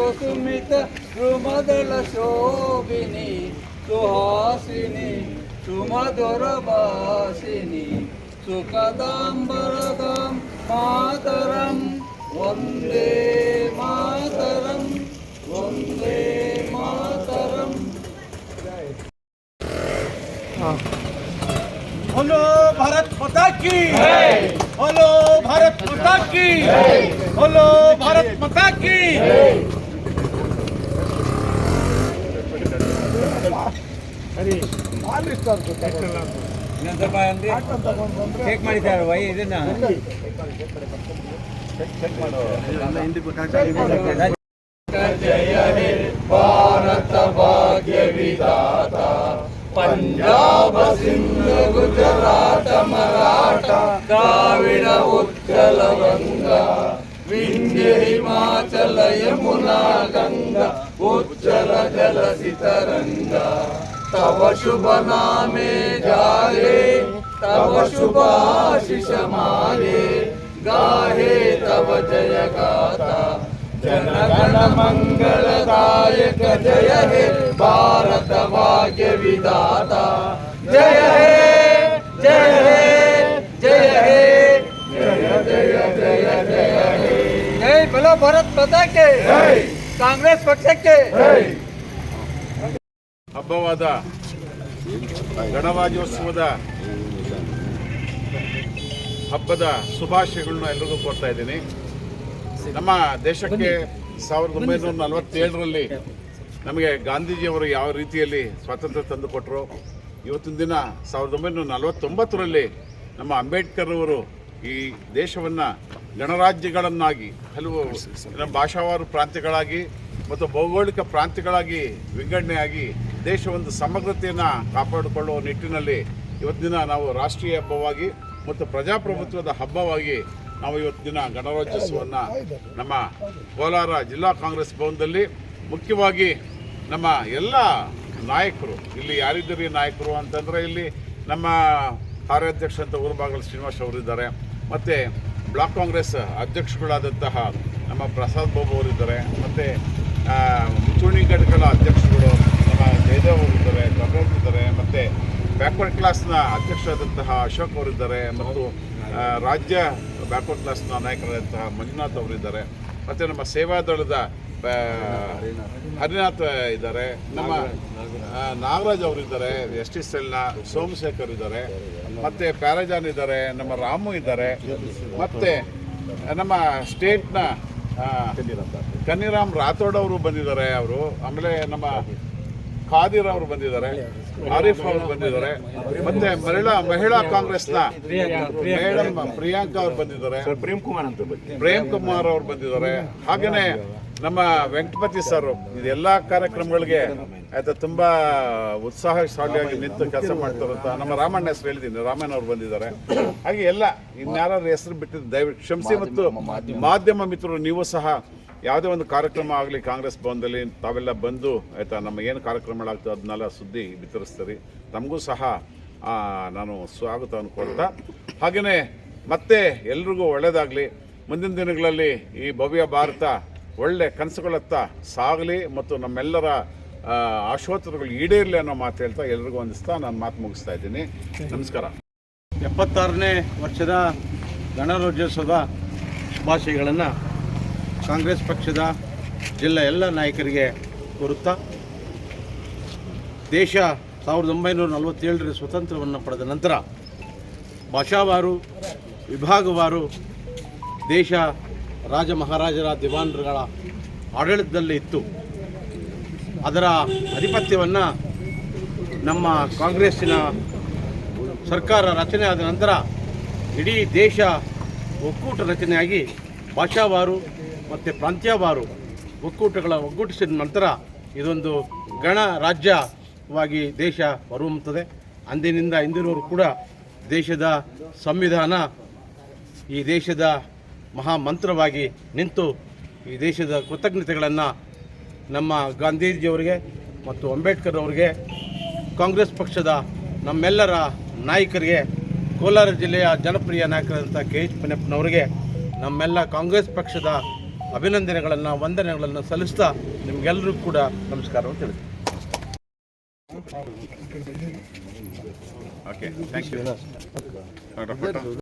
ಕುಸುಮಿತ ರುಮದಳ ಶೋಭಿನಿ ಸುಹಾಸಿನಿ ಸುಮಧುರ ಭಾಷಿನಿ ಸುಖದಾಂಬರದಾಂ ಮಾತರಂ ವಂದೇ ಮಾತರಂ ವಂದೇ ಮಾತರಂ. बोलो भारत माता की, बोलो भारत माता की, बोलो भारत माता की. ಚೆಕ್ ಮಾಡಿದ್ದಾರೆ ವೈ ಇದನ್ನ ಜಯ ಹೇ ಭಾರತ ಭಾಗ್ಯ ವಿಧಾತ पंजाब सिंध गुजरात मराठा द्राविड उत्कल गंगा विंध्य हिमाचल यमुना गंगा उच्चल जलसि तरंगा तव शुभ नामे जागे तव शुभ आशीष मागे गाहे तव जय गाथा जनगण मंगलदायक जय हे भारत भाग्य विधाता जय हे जय हे जय हे जय जय जय जय हे. जय बोलो भारत माता के, कांग्रेस पक्षಕ್ಕೆ ಹಬ್ಬವಾದ ಗಣರಾಜ್ಯೋತ್ಸವದ ಹಬ್ಬದ ಶುಭಾಶಯಗಳನ್ನು ಎಲ್ಲರಿಗೂ ಕೋರ್ತಾ ಇದ್ದೀನಿ. ನಮ್ಮ ದೇಶಕ್ಕೆ 1947ರಲ್ಲಿ ನಮಗೆ ಗಾಂಧೀಜಿಯವರು ಯಾವ ರೀತಿಯಲ್ಲಿ ಸ್ವಾತಂತ್ರ್ಯ ತಂದು ಕೊಟ್ಟರು, ಇವತ್ತಿನ ದಿನ 1949ರಲ್ಲಿ ನಮ್ಮ ಅಂಬೇಡ್ಕರ್ ಅವರು ಈ ದೇಶವನ್ನು ಗಣರಾಜ್ಯಗಳನ್ನಾಗಿ ಹಲವು ಭಾಷಾವಾರು ಪ್ರಾಂತ್ಯಗಳಾಗಿ ಮತ್ತು ಭೌಗೋಳಿಕ ಪ್ರಾಂತ್ಯಗಳಾಗಿ ವಿಂಗಡಣೆಯಾಗಿ ದೇಶ ಒಂದು ಸಮಗ್ರತೆಯನ್ನು ಕಾಪಾಡಿಕೊಳ್ಳುವ ನಿಟ್ಟಿನಲ್ಲಿ ಇವತ್ತಿನ ದಿನ ನಾವು ರಾಷ್ಟ್ರೀಯ ಹಬ್ಬವಾಗಿ ಮತ್ತು ಪ್ರಜಾಪ್ರಭುತ್ವದ ಹಬ್ಬವಾಗಿ ನಾವು ಇವತ್ತು ದಿನ ಗಣರಾಜ್ಯೋತ್ಸವವನ್ನು ನಮ್ಮ ಕೋಲಾರ ಜಿಲ್ಲಾ ಕಾಂಗ್ರೆಸ್ ಭವನದಲ್ಲಿ ಮುಖ್ಯವಾಗಿ ನಮ್ಮ ಎಲ್ಲ ನಾಯಕರು, ಇಲ್ಲಿ ಯಾರಿದ್ದೀರಿ ನಾಯಕರು ಅಂತಂದರೆ ಇಲ್ಲಿ ನಮ್ಮ ಕಾರ್ಯಾಧ್ಯಕ್ಷ ಅಂತ ಊರುಬಾಗಲ ಶ್ರೀನಿವಾಸ್ ಅವರಿದ್ದಾರೆ, ಮತ್ತು ಬ್ಲಾಕ್ ಕಾಂಗ್ರೆಸ್ ಅಧ್ಯಕ್ಷಗಳಾದಂತಹ ನಮ್ಮ ಪ್ರಸಾದ್ ಬಾಬು ಅವರಿದ್ದಾರೆ, ಮತ್ತು ಮುಂಚೂಣಿ ಘಟಕಗಳ ಅಧ್ಯಕ್ಷಗಳು ನಮ್ಮ ಜಯದೇವ್ ಅವರಿದ್ದಾರೆ, ಗೌರವಿದ್ದಾರೆ, ಮತ್ತು ಬ್ಯಾಕ್ವರ್ಡ್ ಕ್ಲಾಸ್ನ ಅಧ್ಯಕ್ಷರಾದಂತಹ ಅಶೋಕ್ ಅವರಿದ್ದಾರೆ, ಮತ್ತು ರಾಜ್ಯ ಬ್ಯಾಕ್ವರ್ಡ್ ಕ್ಲಾಸ್ನ ನಾಯಕರಾದಂತಹ ಮಂಜುನಾಥ್ ಅವರಿದ್ದಾರೆ, ಮತ್ತು ನಮ್ಮ ಸೇವಾದಳದ ಹರಿನಾಥ್ ಇದ್ದಾರೆ, ನಮ್ಮ ನಾಗರಾಜ್ ಅವರಿದ್ದಾರೆ, ಎಸ್ ಟಿ ಸೆಲ್ನ ಸೋಮಶೇಖರ್ ಇದ್ದಾರೆ, ಮತ್ತು ಪ್ಯಾರಾಜಾನ್ ಇದ್ದಾರೆ, ನಮ್ಮ ರಾಮು ಇದ್ದಾರೆ, ಮತ್ತು ನಮ್ಮ ಸ್ಟೇಟ್ನ ಕನ್ನಿರಾಮ್ ರಾಥೋಡ್ ಅವರು ಬಂದಿದ್ದಾರೆ. ಅವರು ಆಮೇಲೆ ನಮ್ಮ ಖಾದಿರ್ ಅವರು ಬಂದಿದ್ದಾರೆ, ಆರಿಫ್ ಅವರು ಬಂದಿದ್ದಾರೆ, ಮತ್ತೆ ಮಹಿಳಾ ಕಾಂಗ್ರೆಸ್ನ ಮೇಡಮ್ ಪ್ರಿಯಾಂಕಾ ಅವರು ಬಂದಿದ್ದಾರೆ, ಪ್ರೇಮ್ ಕುಮಾರ್ ಅವರು ಬಂದಿದ್ದಾರೆ. ಹಾಗೆಯೇ ನಮ್ಮ ವೆಂಕಟಪತಿ ಸರ್ ಇದೆಲ್ಲ ಕಾರ್ಯಕ್ರಮಗಳಿಗೆ ಆಯ್ತಾ ತುಂಬಾ ಉತ್ಸಾಹಶಾಲಿಯಾಗಿ ನಿಂತು ಕೆಲಸ ಮಾಡ್ತಾರಂತ ನಮ್ಮ ರಾಮಣ್ಣ ಹೆಸರು ಹೇಳಿದ್ದೀನಿ, ರಾಮಣ್ಣ ಅವರು ಬಂದಿದ್ದಾರೆ. ಹಾಗೆ ಎಲ್ಲ ಇನ್ಯಾರ ಹೆಸರು ಬಿಟ್ಟಿದ್ದು ದಯವಿಟ್ಟು ಕ್ಷಮಿಸಿ. ಮತ್ತು ಮಾಧ್ಯಮ ಮಿತ್ರರು ನೀವು ಸಹ ಯಾವುದೇ ಒಂದು ಕಾರ್ಯಕ್ರಮ ಆಗಲಿ ಕಾಂಗ್ರೆಸ್ ಭವನದಲ್ಲಿ ತಾವೆಲ್ಲ ಬಂದು ಆಯಿತಾ ನಮ್ಮ ಏನು ಕಾರ್ಯಕ್ರಮಗಳಾಗ್ತದೆ ಅದನ್ನೆಲ್ಲ ಸುದ್ದಿ ಬಿತ್ತರಿಸ್ತೀರಿ. ತಮಗೂ ಸಹ ನಾನು ಸ್ವಾಗತವನ್ನು ಕೊಡ್ತಾ, ಹಾಗೆಯೇ ಮತ್ತೆ ಎಲ್ರಿಗೂ ಒಳ್ಳೆಯದಾಗಲಿ. ಮುಂದಿನ ದಿನಗಳಲ್ಲಿ ಈ ಭವ್ಯ ಭಾರತ ಒಳ್ಳೆ ಕನಸುಗಳತ್ತ ಸಾಗಲಿ ಮತ್ತು ನಮ್ಮೆಲ್ಲರ ಆಶೋತ್ತರಗಳು ಈಡೇರಲಿ ಅನ್ನೋ ಮಾತು ಹೇಳ್ತಾ ಎಲ್ರಿಗೂ ವಂದಿಸ್ತಾ ನಾನು ಮಾತು ಮುಗಿಸ್ತಾ ಇದ್ದೀನಿ. ನಮಸ್ಕಾರ. 76ನೇ ವರ್ಷದ ಗಣರಾಜ್ಯೋತ್ಸವದ ಶುಭಾಶಯಗಳನ್ನು ಕಾಂಗ್ರೆಸ್ ಪಕ್ಷದ ಜಿಲ್ಲಾ ಎಲ್ಲ ನಾಯಕರಿಗೆ ಕೋರುತ್ತಾ, ದೇಶ 1947ರ ಸ್ವತಂತ್ರವನ್ನು ಪಡೆದ ನಂತರ ಭಾಷಾವಾರು ವಿಭಾಗವಾರು ದೇಶ ರಾಜ ಮಹಾರಾಜರ ದಿವಾನರುಗಳ ಆಡಳಿತದಲ್ಲಿ ಇತ್ತು. ಅದರ ಆಧಿಪತ್ಯವನ್ನು ನಮ್ಮ ಕಾಂಗ್ರೆಸ್ಸಿನ ಸರ್ಕಾರ ರಚನೆ ಆದ ನಂತರ ಇಡೀ ದೇಶ ಒಕ್ಕೂಟ ರಚನೆಯಾಗಿ ಭಾಷಾವಾರು ಮತ್ತು ಪ್ರಾಂತ್ಯವಾರು ಒಗ್ಗೂಟಿಸಿದ ನಂತರ ಇದೊಂದು ಗಣರಾಜ್ಯವಾಗಿ ದೇಶ ಹೊರಹೊಮ್ಮುತ್ತದೆ. ಅಂದಿನಿಂದ ಇಂದಿನವರೆಗೂ ಕೂಡ ದೇಶದ ಸಂವಿಧಾನ ಈ ದೇಶದ ಮಹಾಮಂತ್ರವಾಗಿ ನಿಂತು ಈ ದೇಶದ ಕೃತಜ್ಞತೆಗಳನ್ನು ನಮ್ಮ ಗಾಂಧೀಜಿಯವರಿಗೆ ಮತ್ತು ಅಂಬೇಡ್ಕರ್ ಅವರಿಗೆ, ಕಾಂಗ್ರೆಸ್ ಪಕ್ಷದ ನಮ್ಮೆಲ್ಲರ ನಾಯಕರಿಗೆ, ಕೋಲಾರ ಜಿಲ್ಲೆಯ ಜನಪ್ರಿಯ ನಾಯಕರಾದಂಥ ಕೆ ಎಚ್ ಪನ್ನಪ್ಪನವರಿಗೆ, ನಮ್ಮೆಲ್ಲ ಕಾಂಗ್ರೆಸ್ ಪಕ್ಷದ ಅಭಿನಂದನೆಗಳನ್ನು ವಂದನೆಗಳನ್ನು ಸಲ್ಲಿಸ್ತಾ ನಿಮಗೆಲ್ಲರಿಗೂ ಕೂಡ ನಮಸ್ಕಾರವನ್ನು ತಿಳಿಸ್ತೀನಿ. Okay, thank you.